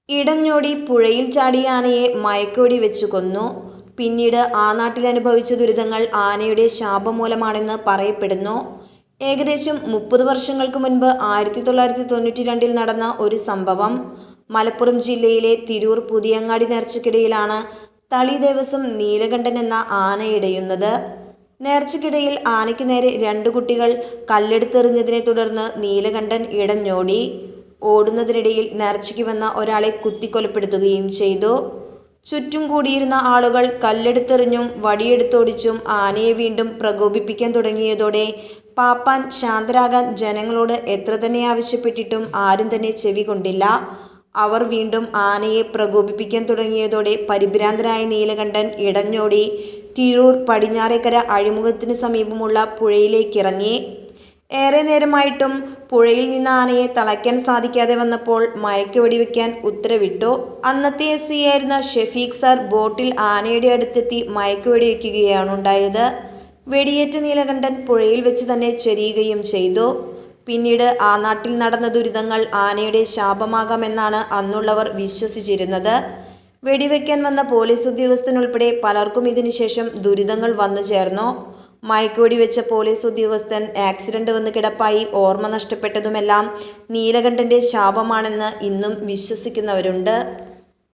ഇടഞ്ഞോടി പുഴയിൽ ചാടിയ ആനയെ മയക്കുവെടി വെച്ചു കൊന്നു. പിന്നീട് ആ നാട്ടിൽ അനുഭവിച്ച ദുരിതങ്ങൾ ആനയുടെ ശാപം മൂലമാണെന്ന് പറയപ്പെടുന്നു. ഏകദേശം 30 വർഷങ്ങൾക്ക് മുൻപ് 1992 നടന്ന ഒരു സംഭവം. മലപ്പുറം ജില്ലയിലെ തിരൂർ പുതിയങ്ങാടി നേർച്ചയ്ക്കിടയിലാണ് തളി ദേവസ്വം നീലകണ്ഠൻ എന്ന ആന ഇടയുന്നത്. നേർച്ചയ്ക്കിടയിൽ ആനയ്ക്ക് നേരെ 2 കുട്ടികൾ കല്ലെടുത്തെറിഞ്ഞതിനെ തുടർന്ന് നീലകണ്ഠൻ ഇടഞ്ഞോടി. ഓടുന്നതിനിടയിൽ നേർച്ചയ്ക്ക് വന്ന ഒരാളെ കുത്തിക്കൊലപ്പെടുത്തുകയും ചെയ്തു. ചുറ്റും കൂടിയിരുന്ന ആളുകൾ കല്ലെടുത്തെറിഞ്ഞും വടിയെടുത്തോടിച്ചും ആനയെ വീണ്ടും പ്രകോപിപ്പിക്കാൻ തുടങ്ങിയതോടെ പാപ്പാൻ ശാന്തരാകാൻ ജനങ്ങളോട് എത്ര തന്നെ ആവശ്യപ്പെട്ടിട്ടും ആരും തന്നെ ചെവി കൊണ്ടില്ല. അവർ വീണ്ടും ആനയെ പ്രകോപിപ്പിക്കാൻ തുടങ്ങിയതോടെ പരിഭ്രാന്തനായ നീലകണ്ഠൻ ഇടഞ്ഞോടി തിരൂർ പടിഞ്ഞാറേക്കര അഴിമുഖത്തിന് സമീപമുള്ള പുഴയിലേക്കിറങ്ങി. ഏറെ നേരമായിട്ടും പുഴയിൽ നിന്ന് ആനയെ തളയ്ക്കാൻ സാധിക്കാതെ വന്നപ്പോൾ മയക്കുവെടി വയ്ക്കാൻ ഉത്തരവിട്ടു. അന്നത്തെ SI ആയിരുന്ന ഷെഫീഖ് സാർ ബോട്ടിൽ ആനയുടെ അടുത്തെത്തി മയക്കുവെടി വയ്ക്കുകയാണ് ഉണ്ടായത്. വെടിയേറ്റ നീലകണ്ഠൻ പുഴയിൽ വെച്ച് തന്നെ ചരിയുകയും ചെയ്തു. പിന്നീട് ആ നാട്ടിൽ നടന്ന ദുരിതങ്ങൾ ആനയുടെ ശാപമാകാമെന്നാണ് അന്നുള്ളവർ വിശ്വസിച്ചിരുന്നത്. വെടിവെക്കാൻ വന്ന പോലീസ് ഉദ്യോഗസ്ഥനുൾപ്പെടെ പലർക്കും ഇതിനുശേഷം ദുരിതങ്ങൾ വന്നു ചേർന്നു. മയക്കുവെടി വെച്ച പോലീസ് ഉദ്യോഗസ്ഥൻ ആക്സിഡന്റ് വന്ന് കിടപ്പായി. ഓർമ്മ നഷ്ടപ്പെട്ടതുമെല്ലാം നീലകണ്ഠന്റെ ശാപമാണെന്ന് ഇന്നും വിശ്വസിക്കുന്നവരുണ്ട്.